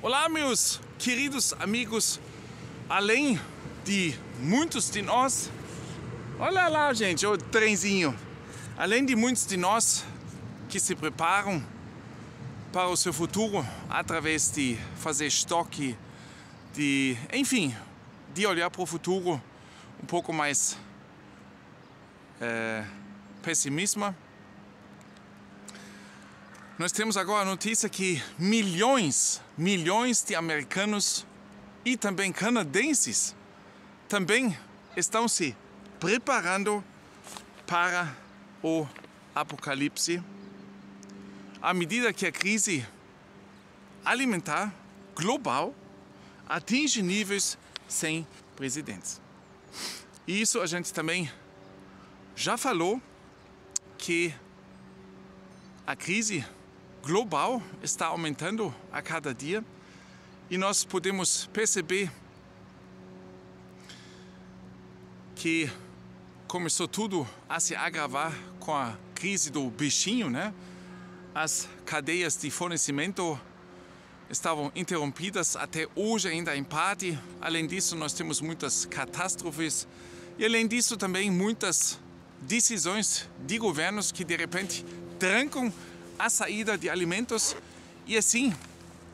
Olá, meus queridos amigos, além de muitos de nós, olha lá, gente, o trenzinho, além de muitos de nós que se preparam para o seu futuro através de fazer estoque, enfim, de olhar para o futuro um pouco mais pessimismo. Nós temos agora a notícia que milhões de americanos e também canadenses também estão se preparando para o apocalipse à medida que a crise alimentar global atinge níveis sem precedentes. E isso a gente também já falou, que a crise global está aumentando a cada dia e nós podemos perceber que começou tudo a se agravar com a crise do bichinho, né? As cadeias de fornecimento estavam interrompidas até hoje ainda em parte. Além disso, nós temos muitas catástrofes e além disso também muitas decisões de governos que de repente trancam a saída de alimentos e assim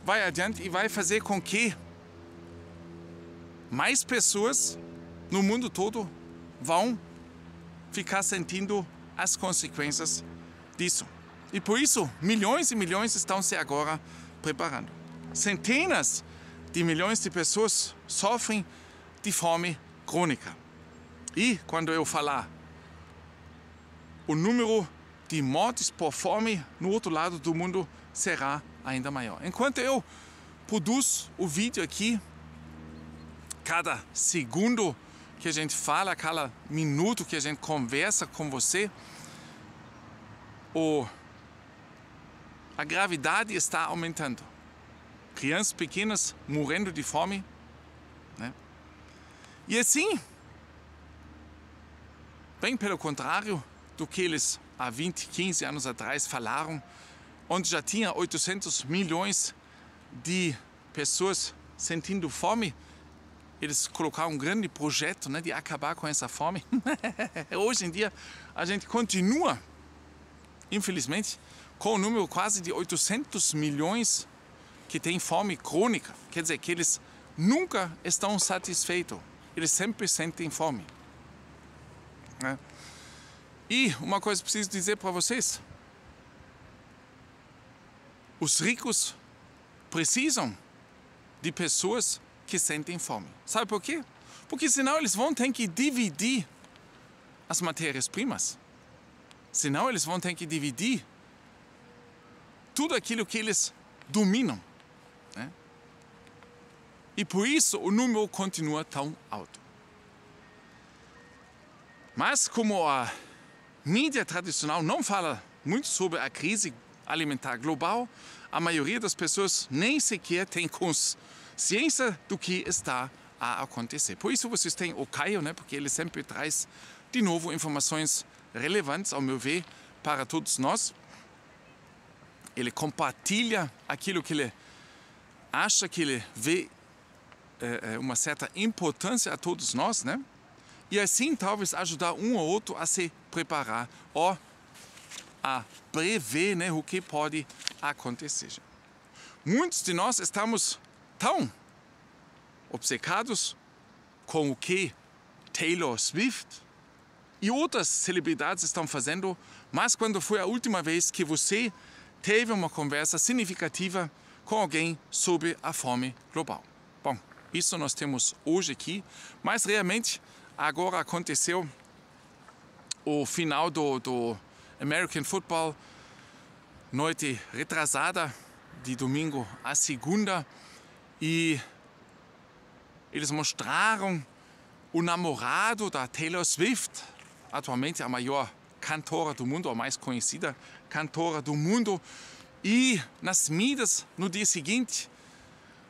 vai adiante e vai fazer com que mais pessoas no mundo todo vão ficar sentindo as consequências disso. E por isso, milhões e milhões estão se agora preparando. Centenas de milhões de pessoas sofrem de fome crônica. E quando eu falar o número de mortes por fome no outro lado do mundo será ainda maior. Enquanto eu produzo o vídeo aqui, cada segundo que a gente fala, cada minuto que a gente conversa com você, a gravidade está aumentando. Crianças pequenas morrendo de fome, né? E assim, bem pelo contrário do que eles há 20, 15 anos atrás falaram, onde já tinha 800 milhões de pessoas sentindo fome, eles colocaram um grande projeto, né, de acabar com essa fome. Hoje em dia a gente continua, infelizmente, com o número quase de 800 milhões que têm fome crônica. Quer dizer que eles nunca estão satisfeitos, eles sempre sentem fome, né? E uma coisa preciso dizer para vocês: os ricos precisam de pessoas que sentem fome. Sabe por quê? Porque senão eles vão ter que dividir as matérias-primas. Senão eles vão ter que dividir tudo aquilo que eles dominam, né? E por isso o número continua tão alto. Mas como a mídia tradicional não fala muito sobre a crise alimentar global, a maioria das pessoas nem sequer tem consciência do que está a acontecer. Por isso vocês têm o Caio, né? Porque ele sempre traz de novo informações relevantes, ao meu ver, para todos nós. Ele compartilha aquilo que ele acha, que ele vê uma certa importância a todos nós, né? E assim talvez ajudar um ou outro a se preparar ou a prever, né, o que pode acontecer. Muitos de nós estamos tão obcecados com o que Taylor Swift e outras celebridades estão fazendo, mas quando foi a última vez que você teve uma conversa significativa com alguém sobre a fome global? Bom, isso nós temos hoje aqui, mas realmente agora aconteceu o final do American Football, noite retrasada, de domingo a segunda, e eles mostraram o namorado da Taylor Swift, atualmente a maior cantora do mundo, a mais conhecida cantora do mundo, e nas mídias no dia seguinte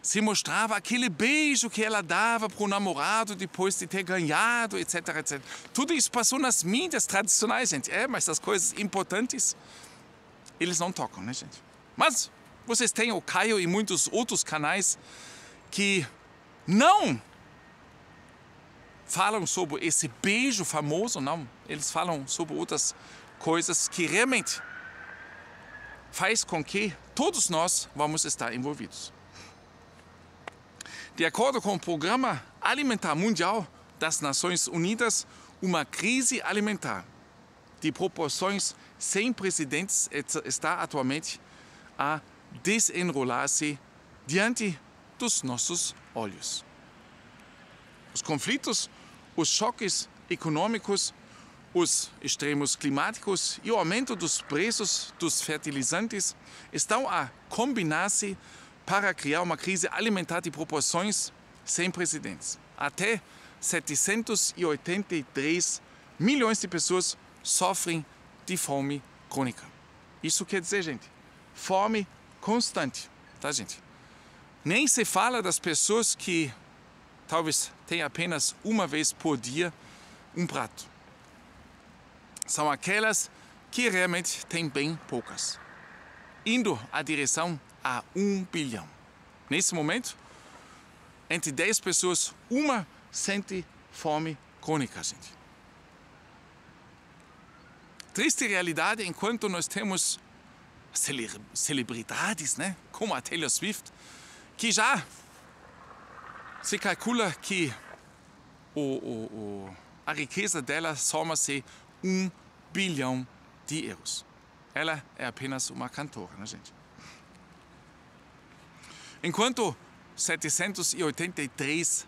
se mostrava aquele beijo que ela dava para o namorado depois de ter ganhado, etc, etc. Tudo isso passou nas mídias tradicionais, gente. Mas as coisas importantes, eles não tocam, né, gente? Mas Vocês têm o Caio e muitos outros canais que não falam sobre esse beijo famoso, não. Eles falam sobre outras coisas que realmente faz com que todos nós vamos estar envolvidos. De acordo com o Programa Alimentar Mundial das Nações Unidas, uma crise alimentar de proporções sem precedentes está atualmente a desenrolar-se diante dos nossos olhos. Os conflitos, os choques econômicos, os extremos climáticos e o aumento dos preços dos fertilizantes estão a combinar-se para criar uma crise alimentar de proporções sem precedentes. Até 783 milhões de pessoas sofrem de fome crônica. Isso quer dizer, gente, fome constante, tá, gente? Nem se fala das pessoas que talvez têm apenas uma vez por dia um prato. São aquelas que realmente têm bem poucas, indo à direção a 1 bilhão. Nesse momento, entre 10 pessoas, uma sente fome crônica, gente. Triste realidade, enquanto nós temos celebridades, né, como a Taylor Swift, que já se calcula que a riqueza dela soma-se 1 bilhão de euros. Ela é apenas uma cantora, né, gente? Enquanto 783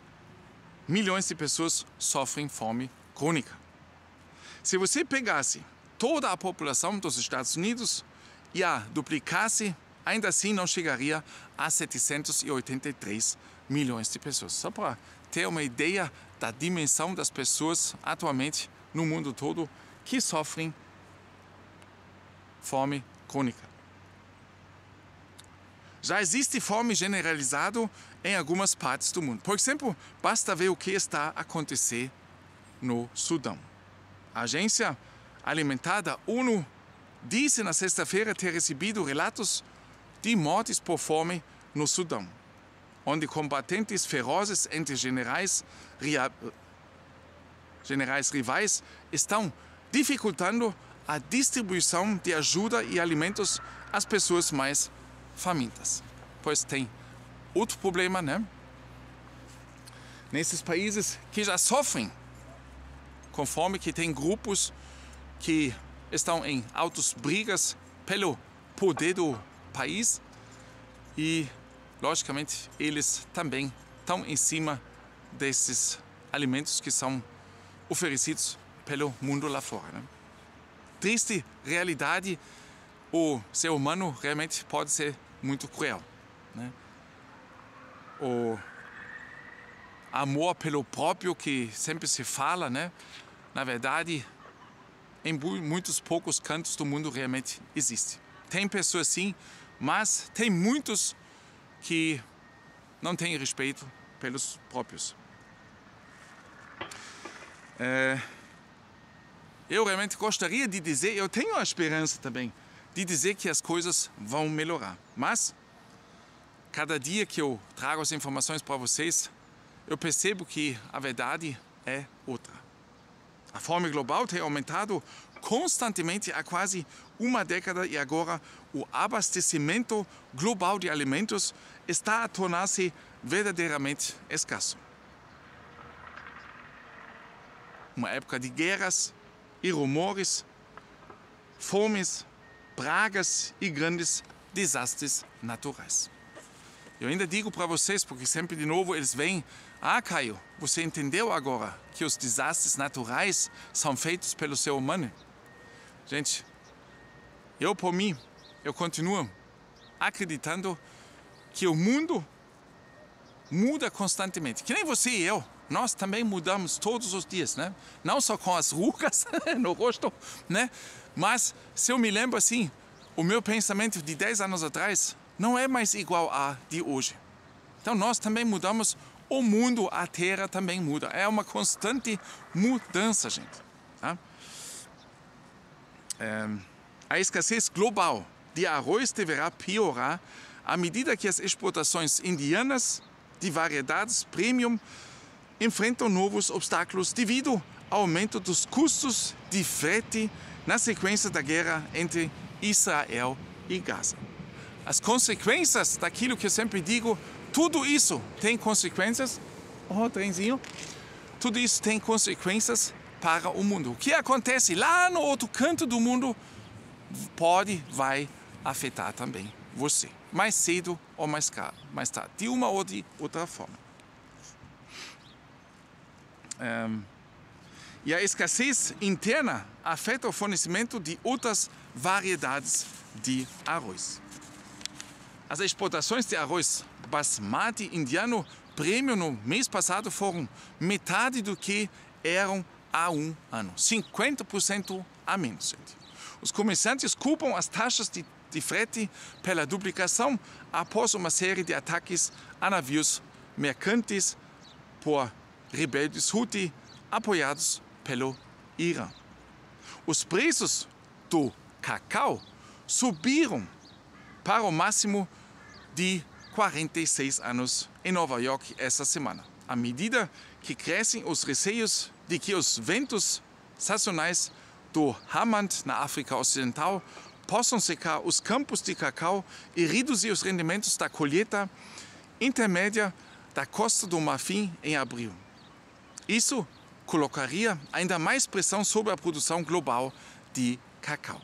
milhões de pessoas sofrem fome crônica. Se você pegasse toda a população dos Estados Unidos e a duplicasse, ainda assim não chegaria a 783 milhões de pessoas. Só para ter uma ideia da dimensão das pessoas atualmente no mundo todo que sofrem fome crônica. Já existe fome generalizada em algumas partes do mundo. Por exemplo, basta ver o que está a acontecer no Sudão. A Agência Alimentar da ONU disse na sexta-feira ter recebido relatos de mortes por fome no Sudão, onde combatentes ferozes entre generais rivais estão dificultando a distribuição de ajuda e alimentos às pessoas mais famintas. Pois tem outro problema, né? Nesses países que já sofrem com fome, que tem grupos que estão em altas brigas pelo poder do país e, logicamente, eles também estão em cima desses alimentos que são oferecidos pelo mundo lá fora, né? Triste realidade, o ser humano realmente pode ser muito cruel, né? O amor pelo próprio que sempre se fala, né? Na verdade, em muitos poucos cantos do mundo realmente existe. Tem pessoas sim, mas tem muitos que não têm respeito pelos próprios. Eu realmente gostaria de dizer, eu tenho a esperança também, de dizer que as coisas vão melhorar. Mas, cada dia que eu trago as informações para vocês, eu percebo que a verdade é outra. A fome global tem aumentado constantemente há quase uma década e agora o abastecimento global de alimentos está a tornar-se verdadeiramente escasso. Uma época de guerras e rumores, fomes, pragas e grandes desastres naturais. Eu ainda digo para vocês, porque sempre de novo eles vêm: ah, Caio, você entendeu agora que os desastres naturais são feitos pelo ser humano? Gente, eu por mim, eu continuo acreditando que o mundo muda constantemente. Que nem você e eu, nós também mudamos todos os dias, né? Não só com as rugas no rosto, né? Mas se eu me lembro assim, o meu pensamento de 10 anos atrás não é mais igual a de hoje. Então nós também mudamos, o mundo, a Terra também muda. É uma constante mudança, gente. Tá? A escassez global de arroz deverá piorar à medida que as exportações indianas de variedades premium enfrentam novos obstáculos devido ao aumento dos custos de frete na sequência da guerra entre Israel e Gaza. As consequências daquilo que eu sempre digo, tudo isso tem consequências. Oh, trenzinho. Tudo isso tem consequências para o mundo. O que acontece lá no outro canto do mundo vai afetar também você, mais cedo ou mais tarde, de uma ou de outra forma. E a escassez interna afeta o fornecimento de outras variedades de arroz. As exportações de arroz basmati indiano premium no mês passado foram metade do que eram há um ano, 50% a menos. Gente. Os comerciantes culpam as taxas de frete pela duplicação após uma série de ataques a navios mercantes por rebeldes Houthi apoiados pelo Irã. Os preços do cacau subiram para o máximo de 46 anos em Nova York essa semana, à medida que crescem os receios de que os ventos sazonais do Hamad na África Ocidental possam secar os campos de cacau e reduzir os rendimentos da colheita intermédia da Costa do Marfim em abril. Isso colocaria ainda mais pressão sobre a produção global de cacau.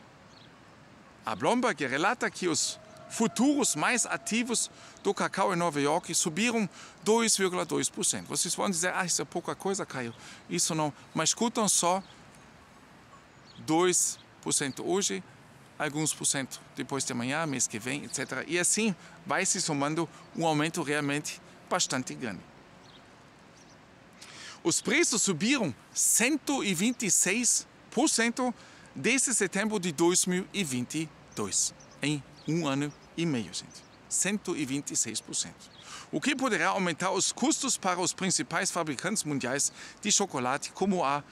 A Bloomberg relata que os futuros mais ativos do cacau em Nova York subiram 2,2%. Vocês vão dizer, isso é pouca coisa, Caio. Isso não, mas escutam só 2% hoje, alguns por cento depois de amanhã, mês que vem, etc. E assim vai se somando um aumento realmente bastante grande. Os preços subiram 126% desde setembro de 2022, em um ano e meio, gente. 126%. O que poderá aumentar os custos para os principais fabricantes mundiais de chocolate, como a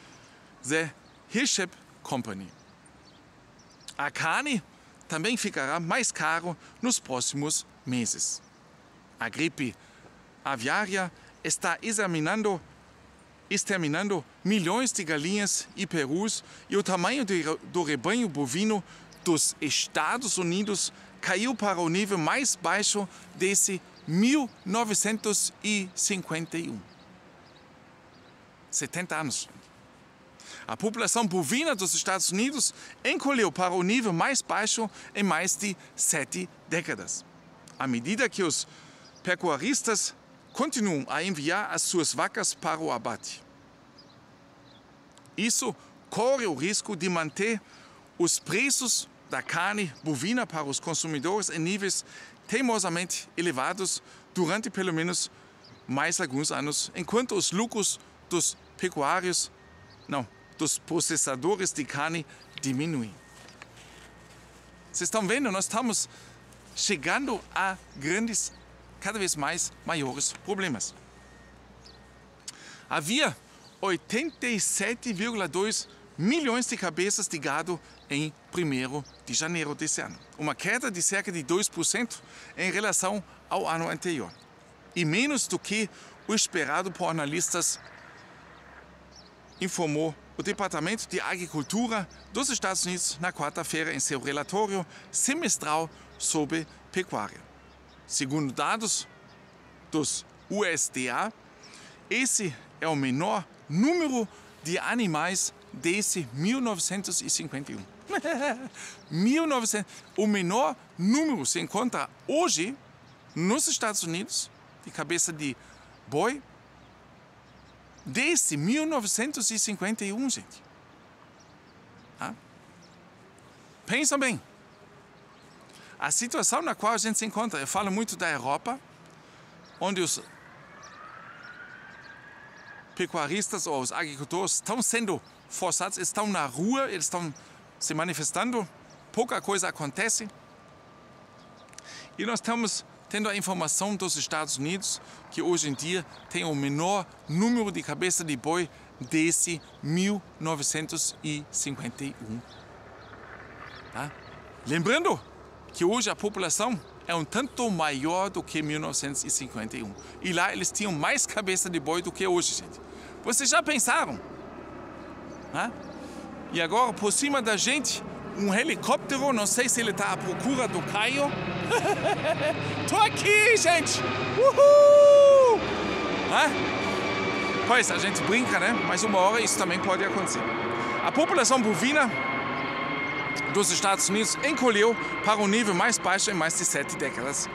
The Hershey Company. A carne também ficará mais caro nos próximos meses. A gripe aviária está exterminando milhões de galinhas e perus e o tamanho do rebanho bovino dos Estados Unidos caiu para o nível mais baixo desde 1951. 70 anos. A população bovina dos Estados Unidos encolheu para o nível mais baixo em mais de 7 décadas. À medida que os pecuaristas continuam a enviar as suas vacas para o abate. Isso corre o risco de manter os preços da carne bovina para os consumidores em níveis teimosamente elevados durante pelo menos mais alguns anos, enquanto os lucros dos dos processadores de carne diminuem. Vocês estão vendo, nós estamos chegando a cada vez maiores problemas. Havia 87,2 milhões de cabeças de gado em 1º de janeiro desse ano. Uma queda de cerca de 2% em relação ao ano anterior. E menos do que o esperado por analistas, informou o Departamento de Agricultura dos Estados Unidos na quarta-feira em seu relatório semestral sobre pecuária. Segundo dados dos USDA, esse é o menor número de animais desde 1951. O menor número se encontra hoje nos Estados Unidos de cabeça de boi desde 1951, gente. Pensa bem. A situação na qual a gente se encontra, eu falo muito da Europa, onde os pecuaristas ou os agricultores estão sendo forçados, estão na rua, eles estão se manifestando, pouca coisa acontece. E nós estamos tendo a informação dos Estados Unidos que hoje em dia tem o menor número de cabeça de boi desde 1951. Lembrando que hoje a população é um tanto maior do que 1951. E lá eles tinham mais cabeça de boi do que hoje, gente. Vocês já pensaram? Hã? E agora, por cima da gente, um helicóptero, não sei se ele está à procura do Caio. Tô aqui, gente! Uhul! Hã? Pois, a gente brinca, né? Mas uma hora isso também pode acontecer. A população bovina dos Estados Unidos encolheu para um nível mais baixo em mais de 7 décadas.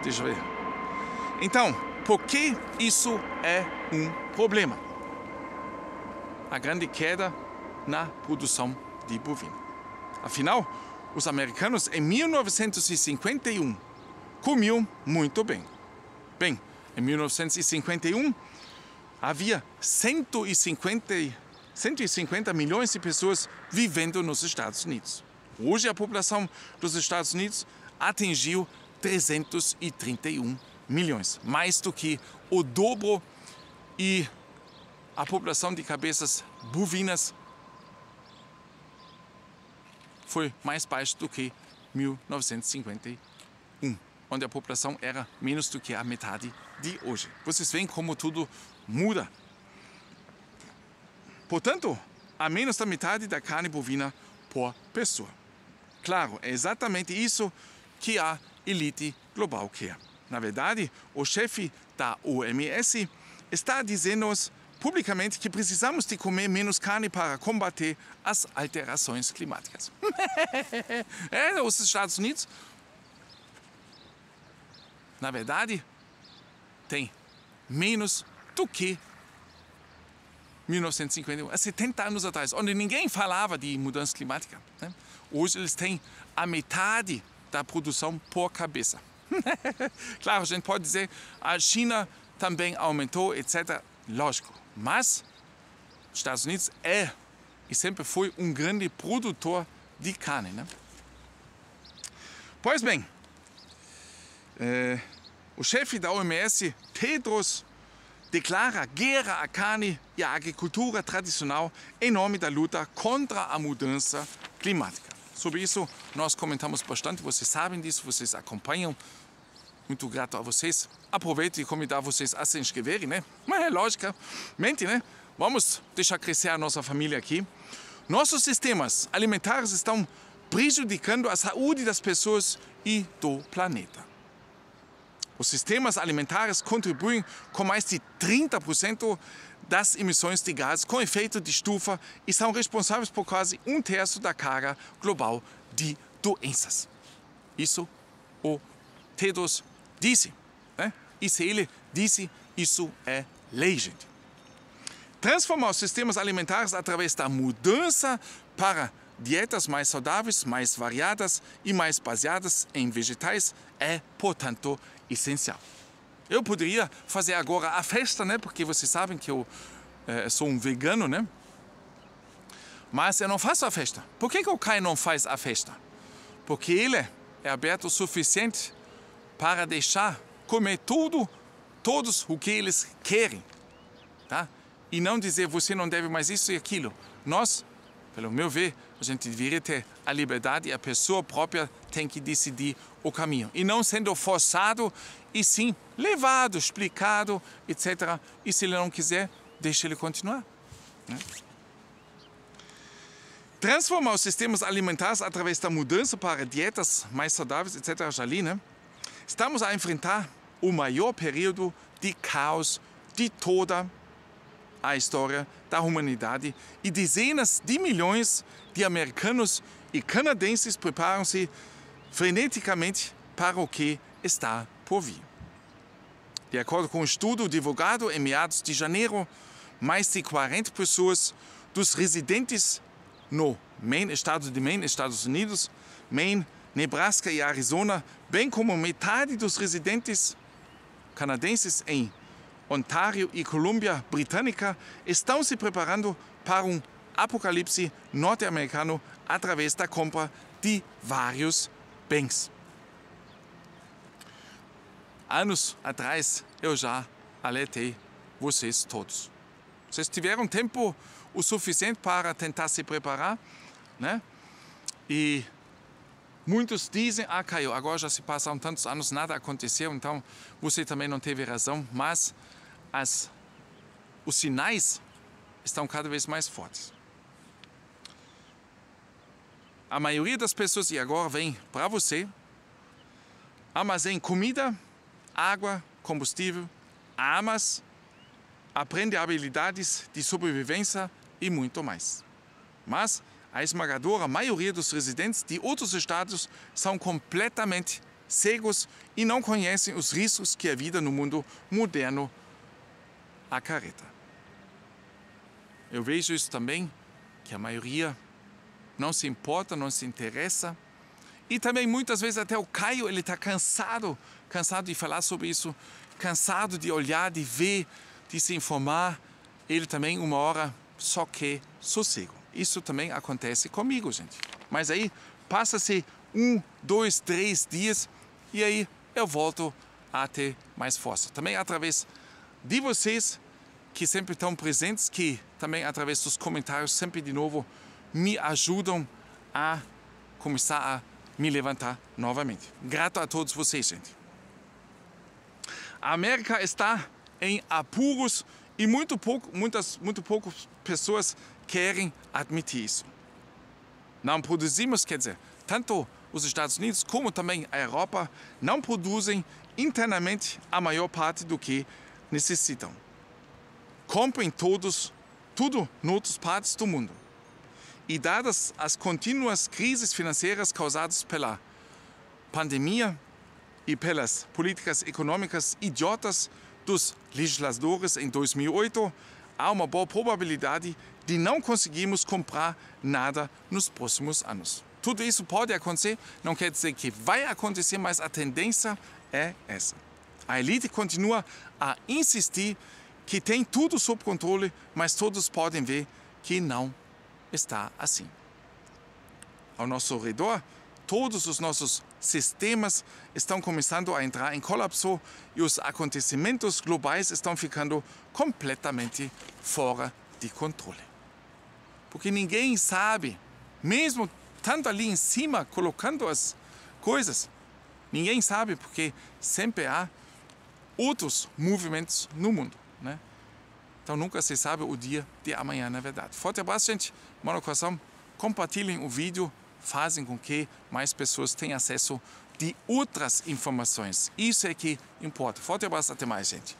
Deixa eu ver. Então, por que isso é um problema? A grande queda na produção de bovino. Afinal, os americanos em 1951 comiam muito bem. Bem, em 1951 havia 150 milhões de pessoas vivendo nos Estados Unidos. Hoje a população dos Estados Unidos atingiu 331 milhões, mais do que o dobro, e a população de cabeças bovinas foi mais baixa do que 1951, onde a população era menos do que a metade de hoje. Vocês veem como tudo muda. Portanto, há menos da metade da carne bovina por pessoa. Claro, é exatamente isso que a elite global quer. Na verdade, o chefe da OMS está dizendo-nos publicamente que precisamos de comer menos carne para combater as alterações climáticas. Os Estados Unidos, na verdade, tem menos do que 1951, há 70 anos atrás, onde ninguém falava de mudança climática, né? Hoje eles têm a metade da produção por cabeça. Claro, a gente pode dizer a China também aumentou, etc. Lógico, mas os Estados Unidos é e sempre foi um grande produtor de carne, né? Pois bem, o chefe da OMS, Tedros, declara guerra à carne e à agricultura tradicional em nome da luta contra a mudança climática. Sobre isso, nós comentamos bastante, vocês sabem disso, vocês acompanham. Muito grato a vocês. Aproveito e convidar vocês a se inscreverem, né? Mas é logicamente, né? Vamos deixar crescer a nossa família aqui. Nossos sistemas alimentares estão prejudicando a saúde das pessoas e do planeta. Os sistemas alimentares contribuem com mais de 30% das emissões de gases com efeito de estufa e são responsáveis por quase 1/3 da carga global de doenças. Isso o Tedros disse, né? E se ele disse, isso é lei, gente. Transformar os sistemas alimentares através da mudança para dietas mais saudáveis, mais variadas e mais baseadas em vegetais é, portanto, essencial. Eu poderia fazer agora a festa, né? Porque vocês sabem que eu sou um vegano, né? Mas eu não faço a festa. Por que o Caio não faz a festa? Porque ele é aberto o suficiente para deixar comer todos o que eles querem, tá? E não dizer, você não deve mais isso e aquilo. Nós, pelo meu ver, a gente deveria ter a liberdade e a pessoa própria tem que decidir o caminho. E não sendo forçado, e sim levado, explicado, etc. E se ele não quiser, deixa ele continuar, né? Transformar os sistemas alimentares através da mudança para dietas mais saudáveis, etc. Já li, né? Estamos a enfrentar o maior período de caos de toda a história da humanidade e dezenas de milhões de americanos e canadenses preparam-se freneticamente para o que está por vir. De acordo com um estudo divulgado em meados de janeiro, mais de 40 pessoas dos residentes no estado de Maine, Estados Unidos, Maine, Nebraska e Arizona, bem como metade dos residentes canadenses em Ontário e Colômbia Britânica, estão se preparando para um apocalipse norte-americano através da compra de vários bens. Anos atrás, eu já alertei vocês todos. Vocês tiveram tempo o suficiente para tentar se preparar, né? E Muitos dizem, Caio, agora já se passaram tantos anos, nada aconteceu, então você também não teve razão, mas os sinais estão cada vez mais fortes. A maioria das pessoas, e agora vem para você, armazém comida, água, combustível, armas, aprende habilidades de sobrevivência e muito mais. Mas a esmagadora maioria dos residentes de outros estados são completamente cegos e não conhecem os riscos que a vida no mundo moderno acarreta. Eu vejo isso também, que a maioria não se importa, não se interessa. E também muitas vezes até o Caio, ele está cansado de falar sobre isso, cansado de olhar, de ver, de se informar. Ele também uma hora só quer sossego. Isso também acontece comigo, gente. Mas aí passa-se 1, 2, 3 dias e aí eu volto a ter mais força. Também através de vocês que sempre estão presentes, que também através dos comentários sempre de novo me ajudam a começar a me levantar novamente. Grato a todos vocês, gente. A América está em apuros e muito poucas pessoas querem admitir isso. Não produzimos, quer dizer, tanto os Estados Unidos como também a Europa não produzem internamente a maior parte do que necessitam. Comprem tudo em outras partes do mundo. E dadas as contínuas crises financeiras causadas pela pandemia e pelas políticas econômicas idiotas dos legisladores em 2008, há uma boa probabilidade de não conseguirmos comprar nada nos próximos anos. Tudo isso pode acontecer, não quer dizer que vai acontecer, mas a tendência é essa. A elite continua a insistir que tem tudo sob controle, mas todos podem ver que não está assim. Ao nosso redor, todos os nossos sistemas estão começando a entrar em colapso e os acontecimentos globais estão ficando completamente fora de controle. Porque ninguém sabe, mesmo tanto ali em cima, colocando as coisas, ninguém sabe porque sempre há outros movimentos no mundo, né? Então nunca se sabe o dia de amanhã, na verdade. Forte abraço, gente. Mão no coração. Compartilhem o vídeo. Fazem com que mais pessoas tenham acesso de outras informações. Isso é que importa. Forte abraço. Até mais, gente.